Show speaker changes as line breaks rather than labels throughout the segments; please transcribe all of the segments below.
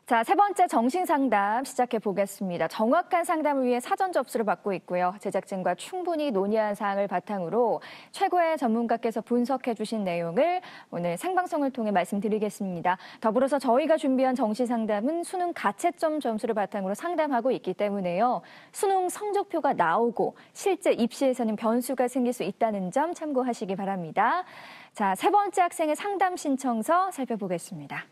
자, 세 번째 정신상담 시작해 보겠습니다. 정확한 상담을 위해 사전 접수를 받고 있고요. 제작진과 충분히 논의한 사항을 바탕으로 최고의 전문가께서 분석해 주신 내용을 오늘 생방송을 통해 말씀드리겠습니다. 더불어서 저희가 준비한 정신상담은 수능 가채점 점수를 바탕으로 상담하고 있기 때문에요. 수능 성적표가 나오고 실제 입시에서는 변수가 생길 수 있다는 점 참고하시기 바랍니다. 자, 세 번째 학생의 상담 신청서 살펴보겠습니다.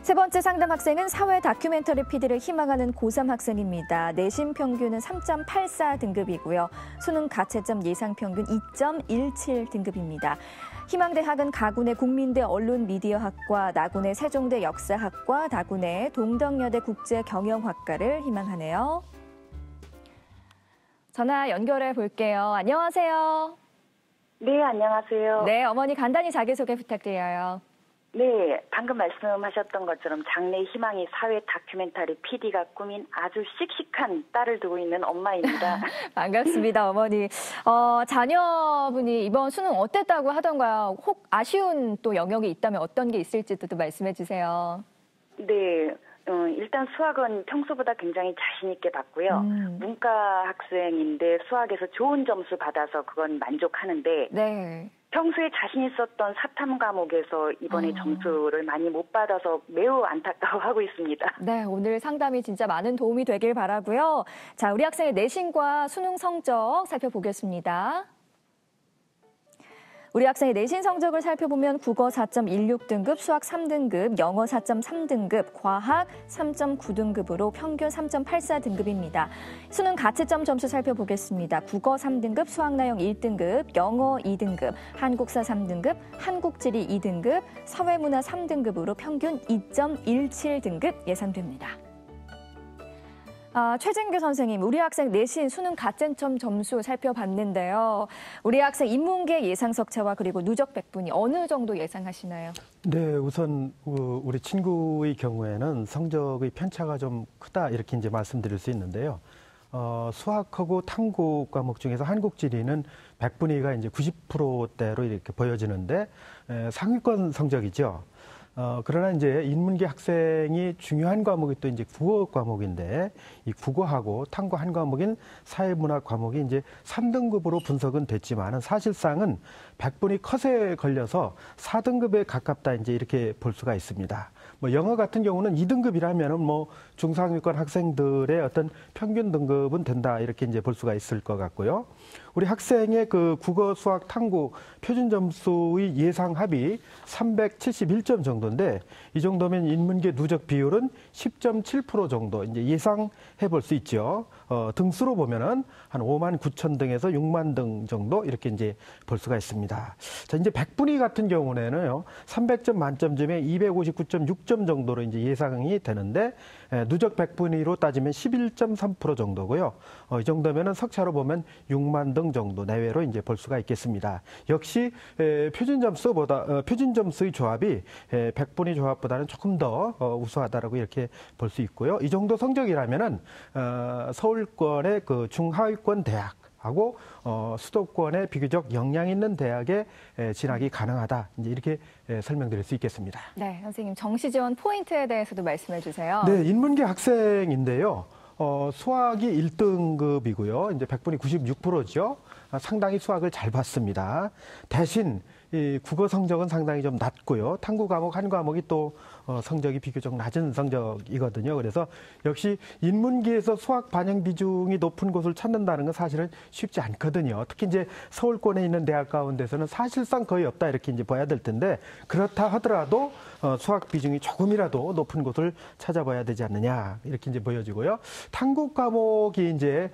세 번째 상담 학생은 사회 다큐멘터리 PD를 희망하는 고3 학생입니다. 내신 평균은 3.84 등급이고요. 수능 가채점 예상 평균 2.17 등급입니다. 희망대학은 가군의 국민대 언론미디어학과, 나군의 세종대 역사학과, 다군의 동덕여대 국제경영학과를 희망하네요. 전화 연결해 볼게요. 안녕하세요.
네, 안녕하세요.
네, 어머니 간단히 자기소개 부탁드려요.
네, 방금 말씀하셨던 것처럼 장래 희망이 사회 다큐멘터리 PD가 꾸민 아주 씩씩한 딸을 두고 있는 엄마입니다.
반갑습니다, 어머니. 자녀분이 이번 수능 어땠다고 하던가요? 혹 아쉬운 또 영역이 있다면 어떤 게 있을지도 또 말씀해 주세요.
네, 일단 수학은 평소보다 굉장히 자신 있게 봤고요. 문과 학생인데 수학에서 좋은 점수 받아서 그건 만족하는데
네.
평소에 자신 있었던 사탐 과목에서 이번에 점수를 많이 못 받아서 매우 안타까워하고 있습니다.
네, 오늘 상담이 진짜 많은 도움이 되길 바라고요. 자, 우리 학생의 내신과 수능 성적 살펴보겠습니다. 우리 학생의 내신 성적을 살펴보면 국어 4.16등급, 수학 3등급, 영어 4.3등급, 과학 3.9등급으로 평균 3.84등급입니다. 수능 가채점 점수 살펴보겠습니다. 국어 3등급, 수학나영 1등급, 영어 2등급, 한국사 3등급, 한국지리 2등급, 사회문화 3등급으로 평균 2.17등급 예상됩니다. 최진규 선생님, 우리 학생 내신 수능 가채점 점수 살펴봤는데요. 우리 학생 인문계 예상 석차와 그리고 누적 백분위 어느 정도 예상하시나요?
네, 우선 우리 친구의 경우에는 성적의 편차가 좀 크다 이렇게 이제 말씀드릴 수 있는데요. 수학하고 탐구 과목 중에서 한국지리는 백분위가 이제 90%대로 이렇게 보여지는데 상위권 성적이죠. 그러나 이제 인문계 학생이 중요한 과목이 또 이제 국어 과목인데 이 국어하고 탐구 한 과목인 사회문학 과목이 이제 3등급으로 분석은 됐지만은 사실상은 백분위 컷에 걸려서 4등급에 가깝다 이제 이렇게 볼 수가 있습니다. 뭐 영어 같은 경우는 2등급이라면은 뭐 중상위권 학생들의 어떤 평균 등급은 된다 이렇게 이제 볼 수가 있을 것 같고요. 우리 학생의 그 국어, 수학, 탐구 표준 점수의 예상 합이 371점 정도인데 이 정도면 인문계 누적 비율은 10.7% 정도 이제 예상해 볼 수 있죠. 등수로 보면은 한 5만 9천 등에서 6만 등 정도 이렇게 이제 볼 수가 있습니다. 자, 이제 백분위 같은 경우에는요, 300점 만점 중에 259.6점 정도로 이제 예상이 되는데 누적 백분위로 따지면 11.3% 정도고요. 이 정도면은 석차로 보면 6만 등 정도 내외로 이제 볼 수가 있겠습니다. 역시 표준 점수의 조합이 백분위 조합보다는 조금 더 우수하다라고 이렇게 볼 수 있고요. 이 정도 성적이라면은 서울권의 그 중하위권 대학하고 수도권의 비교적 역량 있는 대학에 진학이 가능하다. 이제 이렇게 설명드릴 수 있겠습니다.
네, 선생님 정시 지원 포인트에 대해서도 말씀해 주세요.
네, 인문계 학생인데요. 수학이 1등급이고요. 이제 백분위 96%죠. 상당히 수학을 잘 봤습니다. 대신 이 국어 성적은 상당히 좀 낮고요. 탐구 과목 한 과목이 또 성적이 비교적 낮은 성적이거든요. 그래서 역시 인문계에서 수학 반영 비중이 높은 곳을 찾는다는 건 사실은 쉽지 않거든요. 특히 이제 서울권에 있는 대학 가운데서는 사실상 거의 없다 이렇게 이제 봐야 될 텐데 그렇다 하더라도 수학 비중이 조금이라도 높은 곳을 찾아봐야 되지 않느냐 이렇게 이제 보여지고요. 탐구 과목이 이제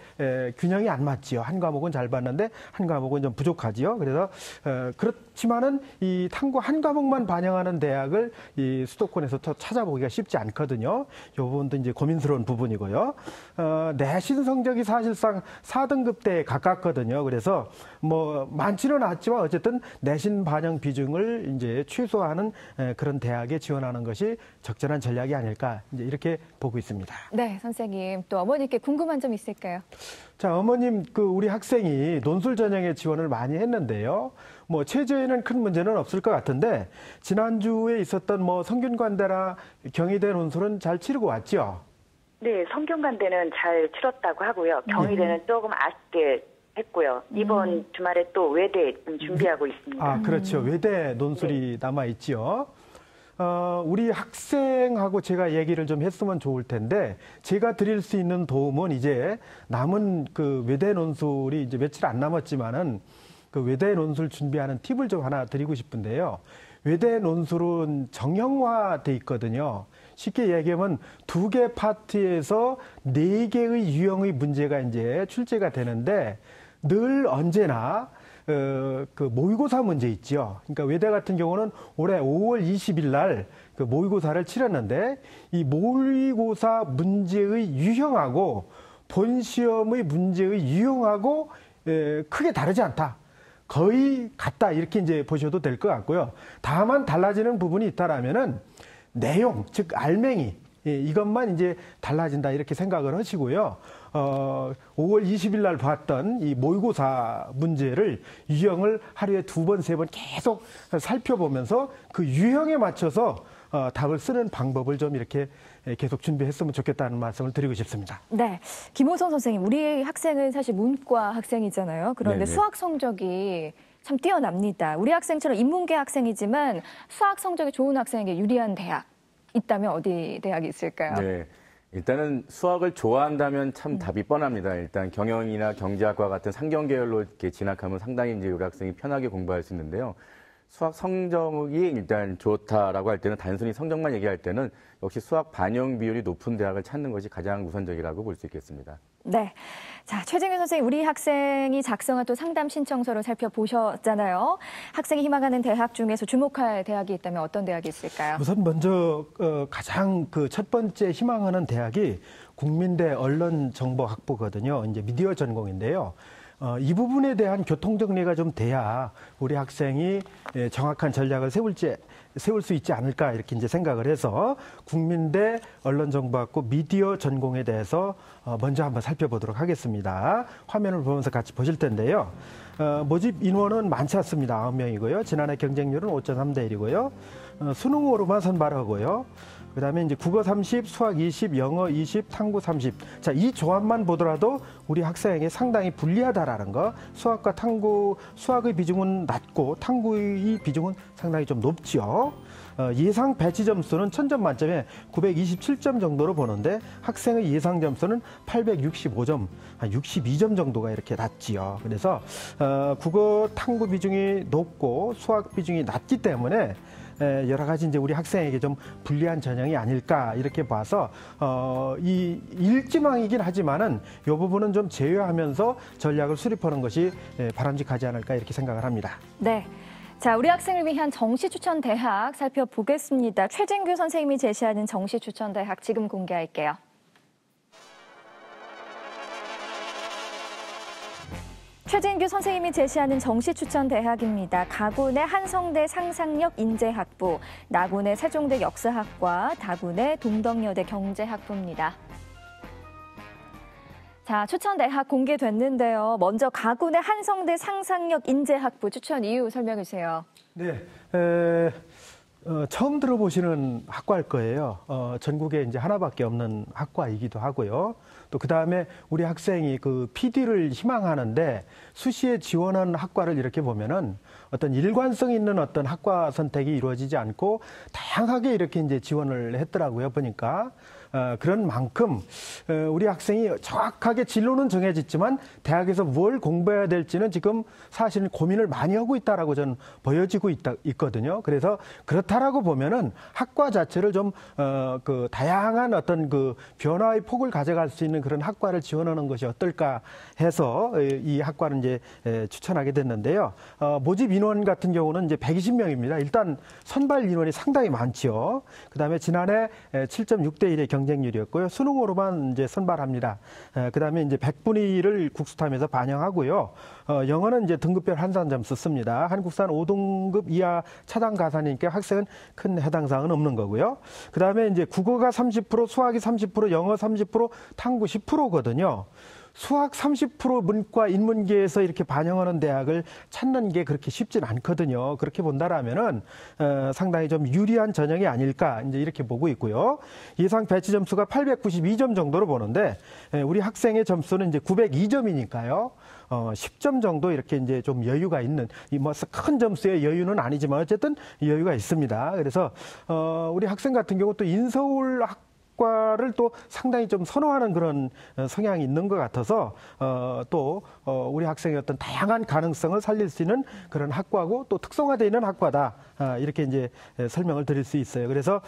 균형이 안 맞지요. 한 과목은 잘 봤는데 한 과목은 좀 부족하지요. 그래서 그렇지만은 이 탐구 한 과목만 반영하는 대학을 이 수도권에서 또 찾아보기가 쉽지 않거든요. 이 부분도 이제 고민스러운 부분이고요. 내신 성적이 사실상 4등급대에 가깝거든요. 그래서 뭐 많지는 않지만 어쨌든 내신 반영 비중을 이제 최소화하는 그런 대학에 지원하는 것이 적절한 전략이 아닐까 이제 이렇게 보고 있습니다.
네, 선생님 또 어머니께 궁금한 점 있을까요?
자, 어머님 우리 학생이 논술 전형에 지원을 많이 했는데요. 뭐 체제에는 큰 문제는 없을 것 같은데 지난주에 있었던 뭐 성균관대나 경희대 논술은 잘 치르고 왔죠?
네, 성균관대는 잘 치렀다고 하고요. 경희대는 조금 아쉽게 했고요. 이번 주말에 또 외대 좀 준비하고 있습니다.
아, 그렇죠. 외대 논술이 남아 있지요. 우리 학생하고 제가 얘기를 좀 했으면 좋을 텐데 제가 드릴 수 있는 도움은 이제 남은 그 외대 논술이 이제 며칠 안 남았지만은 그 외대 논술 준비하는 팁을 좀 하나 드리고 싶은데요. 외대 논술은 정형화돼 있거든요. 쉽게 얘기하면 2개 파트에서 4개의 유형의 문제가 이제 출제가 되는데 늘 언제나 그 모의고사 문제 있죠. 그러니까 외대 같은 경우는 올해 5월 20일 날 그 모의고사를 치렀는데 이 모의고사 문제의 유형하고 본 시험의 문제의 유형하고 크게 다르지 않다. 거의 같다. 이렇게 이제 보셔도 될 것 같고요. 다만 달라지는 부분이 있다라면은 내용, 즉 알맹이 이것만 이제 달라진다 이렇게 생각을 하시고요. 5월 20일 날 봤던 이 모의고사 문제를 유형을 하루에 2번, 3번 계속 살펴보면서 그 유형에 맞춰서 답을 쓰는 방법을 좀 이렇게 계속 준비했으면 좋겠다는 말씀을 드리고 싶습니다.
네, 김호선 선생님, 우리 학생은 사실 문과 학생이잖아요. 그런데
네네.
수학 성적이 참 뛰어납니다. 우리 학생처럼 인문계 학생이지만 수학 성적이 좋은 학생에게 유리한 대학 있다면 어디 대학이 있을까요?
네. 일단은 수학을 좋아한다면 참 답이 뻔합니다. 일단 경영이나 경제학과 같은 상경 계열로 이렇게 진학하면 상당히 이제 우리 학생이 편하게 공부할 수 있는데요. 수학 성적이 일단 좋다라고 할 때는 단순히 성적만 얘기할 때는 역시 수학 반영 비율이 높은 대학을 찾는 것이 가장 우선적이라고 볼 수 있겠습니다.
네. 자, 최진규 선생님, 우리 학생이 작성한 또 상담 신청서를 살펴보셨잖아요. 학생이 희망하는 대학 중에서 주목할 대학이 있다면 어떤 대학이 있을까요?
우선 먼저 가장 그 첫 번째 희망하는 대학이 국민대 언론정보학부거든요. 이제 미디어 전공인데요. 이 부분에 대한 교통 정리가 좀 돼야 우리 학생이 정확한 전략을 세울 수 있지 않을까 이렇게 이제 생각을 해서 국민대 언론정보학부 미디어 전공에 대해서 먼저 한번 살펴보도록 하겠습니다. 화면을 보면서 같이 보실 텐데요. 모집 인원은 많지 않습니다. 9명이고요. 지난해 경쟁률은 5.3대 1이고요. 수능으로만 선발하고요. 그다음에 이제 국어 30, 수학 20, 영어 20, 탐구 30. 자, 이 조합만 보더라도 우리 학생에게 상당히 불리하다라는 거. 수학과 탐구, 수학의 비중은 낮고 탐구의 비중은 상당히 좀 높죠. 예상 배치 점수는 1000점 만점에 927점 정도로 보는데 학생의 예상 점수는 865점, 한 62점 정도가 이렇게 낮지요. 그래서 국어 탐구 비중이 높고 수학 비중이 낮기 때문에 여러 가지 이제 우리 학생에게 좀 불리한 전형이 아닐까 이렇게 봐서 이 일지망이긴 하지만은 이 부분은 좀 제외하면서 전략을 수립하는 것이 바람직하지 않을까 이렇게 생각을 합니다.
네. 자, 우리 학생을 위한 정시 추천 대학 살펴보겠습니다. 최진규 선생님이 제시하는 정시 추천 대학 지금 공개할게요. 최진규 선생님이 제시하는 정시 추천 대학입니다. 가군의 한성대 상상력 인재학부, 나군의 세종대 역사학과, 다군의 동덕여대 경제학부입니다. 자, 추천 대학 공개됐는데요. 먼저 가군의 한성대 상상력 인재학부 추천 이유 설명해 주세요.
네, 처음 들어보시는 학과일 거예요. 전국에 이제 하나밖에 없는 학과이기도 하고요. 또 그 다음에 우리 학생이 그 PD를 희망하는데 수시에 지원한 학과를 이렇게 보면은 어떤 일관성 있는 어떤 학과 선택이 이루어지지 않고 다양하게 이렇게 이제 지원을 했더라고요. 보니까. 그런 만큼 우리 학생이 정확하게 진로는 정해졌지만 대학에서 뭘 공부해야 될지는 지금 사실은 고민을 많이 하고 있다라고 저는 보여지고 있거든요. 그래서 그렇다라고 보면은 학과 자체를 좀 그 다양한 어떤 그 변화의 폭을 가져갈 수 있는 그런 학과를 지원하는 것이 어떨까 해서 이 학과를 이제 추천하게 됐는데요. 모집 인원 같은 경우는 이제 120명입니다. 일단 선발 인원이 상당히 많지요. 그다음에 지난해 7.6대 1의 경쟁률이었고요. 수능으로만 이제 선발합니다. 그다음에 이제 100분의 1을 국수탐에서 반영하고요. 영어는 이제 등급별 한산 점수 씁니다. 한국산 5등급 이하 차당 가산이니까 학생은 큰 해당 사항은 없는 거고요. 그다음에 이제 국어가 30%, 수학이 30%, 영어 30%, 탐구 10%거든요. 수학 30% 문과 인문계에서 이렇게 반영하는 대학을 찾는 게 그렇게 쉽진 않거든요. 그렇게 본다라면은 상당히 좀 유리한 전형이 아닐까 이제 이렇게 보고 있고요. 예상 배치 점수가 892점 정도로 보는데 우리 학생의 점수는 이제 902점이니까요. 10점 정도 이렇게 이제 좀 여유가 있는 뭐 큰 점수의 여유는 아니지만 어쨌든 여유가 있습니다. 그래서 우리 학생 같은 경우 또 인서울 학과를 또 상당히 좀 선호하는 그런 성향이 있는 것 같아서 또 우리 학생의 어떤 다양한 가능성을 살릴 수 있는 그런 학과고 또 특성화되어 있는 학과다 이렇게 이제 설명을 드릴 수 있어요. 그래서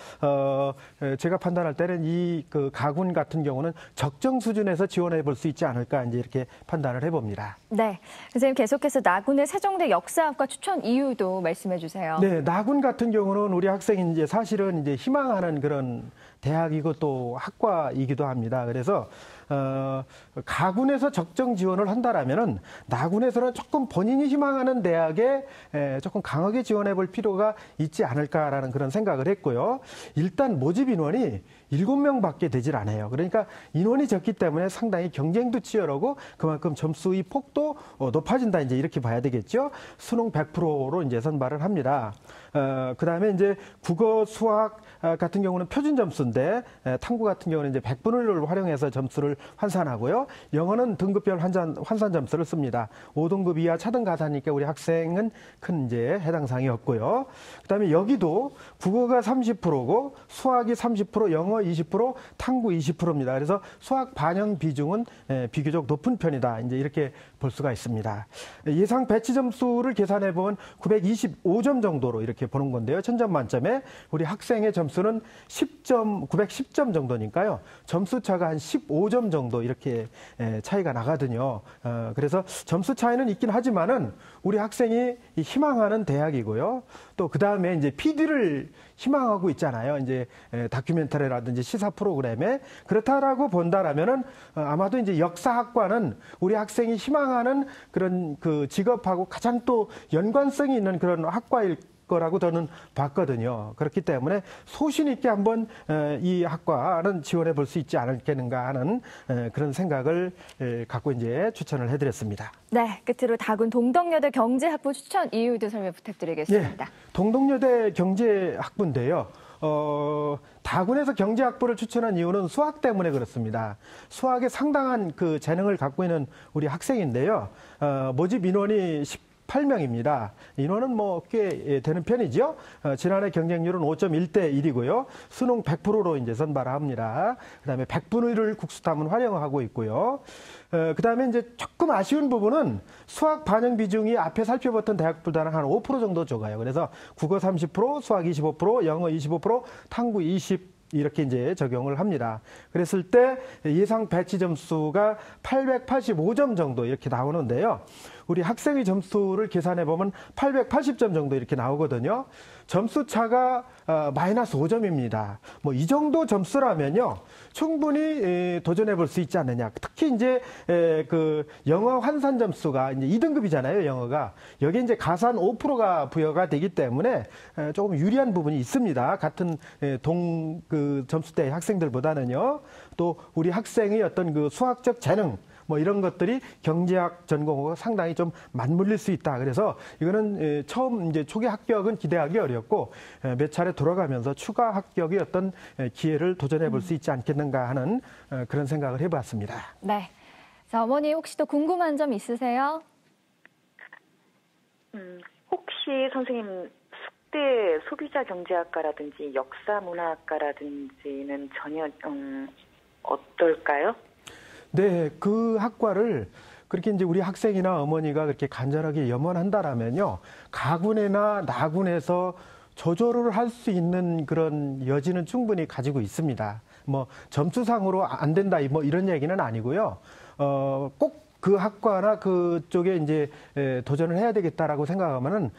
제가 판단할 때는 이 그 가군 같은 경우는 적정 수준에서 지원해 볼 수 있지 않을까 이제 이렇게 판단을 해봅니다.
네, 선생님 계속해서 나군의 세종대 역사학과 추천 이유도 말씀해 주세요.
네, 나군 같은 경우는 우리 학생이 이제 사실은 이제 희망하는 그런 대학이고 또 학과이기도 합니다. 그래서 가군에서 적정 지원을 한다라면은 나군에서는 조금 본인이 희망하는 대학에 조금 강하게 지원해 볼 필요가 있지 않을까라는 그런 생각을 했고요. 일단 모집 인원이 7명밖에 되질 않아요. 그러니까 인원이 적기 때문에 상당히 경쟁도 치열하고 그만큼 점수의 폭도 높아진다 이제 이렇게 봐야 되겠죠. 수능 100%로 이제 선발을 합니다. 그다음에 이제 국어, 수학 같은 경우는 표준 점수인데 탐구 같은 경우는 이제 100분의 1을 활용해서 점수를 환산하고요. 영어는 등급별 환산 점수를 씁니다. 5등급 이하 차등 가산이니까 우리 학생은 큰 이제 해당 사항이 없고요. 그다음에 여기도 국어가 30%고 수학이 30%, 영어 20%, 탐구 20%입니다. 그래서 수학 반영 비중은 비교적 높은 편이다. 이제 이렇게 볼 수가 있습니다. 예상 배치 점수를 계산해 보면 925점 정도로 이렇게 보는 건데요. 1000점 만점에 우리 학생의 점수는 910점 정도니까요. 점수 차가 한 15점 정도 이렇게 차이가 나거든요. 그래서 점수 차이는 있긴 하지만은 우리 학생이 희망하는 대학이고요. 또 그 다음에 이제 PD를 희망하고 있잖아요. 이제 다큐멘터리라든지 시사 프로그램에 그렇다라고 본다라면은 아마도 이제 역사학과는 우리 학생이 희망하는 그런 그 직업하고 가장 또 연관성이 있는 그런 학과일 거라고 저는 봤거든요. 그렇기 때문에 소신 있게 한번 이 학과는 지원해 볼 수 있지 않을겠는가 하는 그런 생각을 갖고 이제 추천을 해드렸습니다.
네, 끝으로 다군 동덕여대 경제학부 추천 이유도 설명 부탁드리겠습니다.
예, 동덕여대 경제학부인데요. 다군에서 경제학부를 추천한 이유는 수학 때문에 그렇습니다. 수학에 상당한 그 재능을 갖고 있는 우리 학생인데요. 모집 인원이 18명입니다. 인원은 뭐 꽤 되는 편이죠. 지난해 경쟁률은 5.1대 1이고요. 수능 100%로 이제 선발합니다. 그다음에 100분의 1을 국수탐은 활용하고 있고요. 그다음에 이제 조금 아쉬운 부분은 수학 반영 비중이 앞에 살펴봤던 대학보다는 한 5% 정도 적어요. 그래서 국어 30%, 수학 25%, 영어 25%, 탐구 20 이렇게 이제 적용을 합니다. 그랬을 때 예상 배치 점수가 885점 정도 이렇게 나오는데요. 우리 학생의 점수를 계산해 보면 880점 정도 이렇게 나오거든요. 점수 차가 마이너스 5점입니다. 뭐 이 정도 점수라면요. 충분히 도전해 볼 수 있지 않느냐. 특히 이제 그 영어 환산 점수가 이제 2등급이잖아요, 영어가. 여기 이제 가산 5%가 부여가 되기 때문에 조금 유리한 부분이 있습니다. 같은 그 점수대 학생들보다는요. 또 우리 학생의 어떤 그 수학적 재능 뭐 이런 것들이 경제학 전공하고 상당히 좀 맞물릴 수 있다. 그래서 이거는 처음 이제 초기 합격은 기대하기 어렵고 몇 차례 돌아가면서 추가 합격의 어떤 기회를 도전해 볼 수 있지 않겠는가 하는 그런 생각을 해봤습니다.
네. 자, 어머니 혹시 또 궁금한 점 있으세요?
혹시 선생님 숙대 소비자 경제학과라든지 역사 문화학과라든지는 전혀 어떨까요?
네, 그 학과를 그렇게 이제 우리 학생이나 어머니가 그렇게 간절하게 염원한다라면요, 가군이나 나군에서 조절을 할 수 있는 그런 여지는 충분히 가지고 있습니다. 뭐 점수상으로 안 된다 뭐 이런 얘기는 아니고요. 꼭 그 학과나 그쪽에 이제 도전을 해야 되겠다라고 생각하면은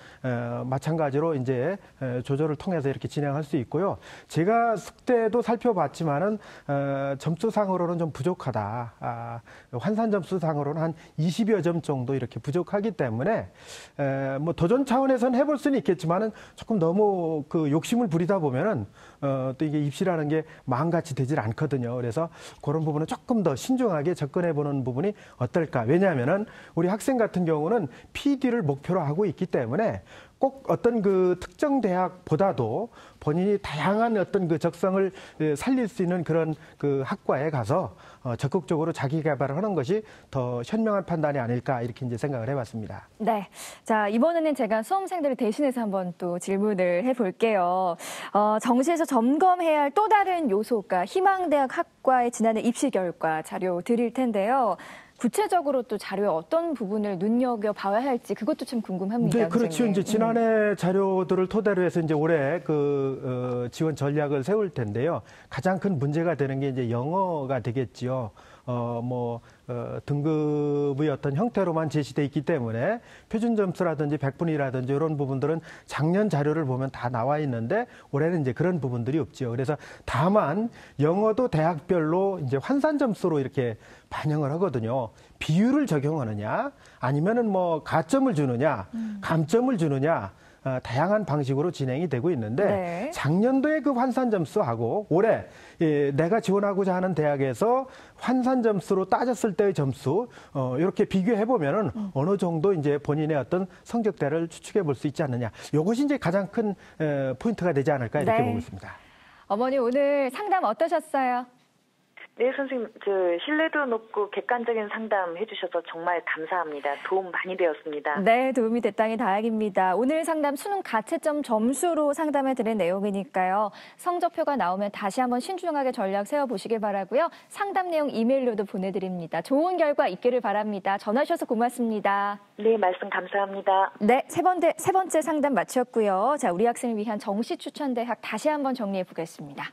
마찬가지로 이제 조절을 통해서 이렇게 진행할 수 있고요. 제가 숙제도 살펴봤지만은 점수상으로는 좀 부족하다. 환산 점수상으로는 한 20여 점 정도 이렇게 부족하기 때문에 뭐 도전 차원에서는 해볼 수는 있겠지만은 조금 너무 그 욕심을 부리다 보면은 또 이게 입시라는 게 마음같이 되질 않거든요. 그래서 그런 부분은 조금 더 신중하게 접근해보는 부분이 어떨까. 왜냐하면은 우리 학생 같은 경우는 PD를 목표로 하고 있기 때문에 꼭 어떤 그 특정 대학보다도 본인이 다양한 어떤 그 적성을 살릴 수 있는 그런 그 학과에 가서 적극적으로 자기 개발을 하는 것이 더 현명한 판단이 아닐까 이렇게 이제 생각을 해봤습니다.
네. 자, 이번에는 제가 수험생들을 대신해서 한번 또 질문을 해볼게요. 정시에서 점검해야 할 또 다른 요소가 희망대학 학과의 지난해 입시 결과 자료 드릴 텐데요. 구체적으로 또 자료에 어떤 부분을 눈여겨봐야 할지 그것도 좀 궁금합니다.
네, 그렇죠.
선생님.
이제 지난해 자료들을 토대로 해서 이제 올해 그 지원 전략을 세울 텐데요. 가장 큰 문제가 되는 게 이제 영어가 되겠지요. 등급의 어떤 형태로만 제시돼 있기 때문에 표준 점수라든지 백분위라든지 이런 부분들은 작년 자료를 보면 다 나와 있는데 올해는 이제 그런 부분들이 없죠. 그래서 다만 영어도 대학별로 이제 환산 점수로 이렇게 반영을 하거든요. 비율을 적용하느냐 아니면은 뭐 가점을 주느냐 감점을 주느냐 다양한 방식으로 진행이 되고 있는데
네.
작년도의 그 환산 점수하고 올해 내가 지원하고자 하는 대학에서 환산 점수로 따졌을 때의 점수 이렇게 비교해 보면은 어느 정도 이제 본인의 어떤 성적대를 추측해 볼 수 있지 않느냐. 이것이 이제 가장 큰 포인트가 되지 않을까 이렇게
네.
보고 있습니다.
어머니 오늘 상담 어떠셨어요?
네, 선생님, 신뢰도 높고 객관적인 상담 해주셔서 정말 감사합니다. 도움 많이 되었습니다.
네, 도움이 됐다니 다행입니다. 오늘 상담 수능 가채점 점수로 상담해 드린 내용이니까요. 성적표가 나오면 다시 한번 신중하게 전략 세워보시길 바라고요. 상담 내용 이메일로도 보내드립니다. 좋은 결과 있기를 바랍니다. 전화 주셔서 고맙습니다.
네, 말씀 감사합니다.
네, 세 번째 상담 마쳤고요. 자, 우리 학생을 위한 정시 추천 대학 다시 한번 정리해 보겠습니다.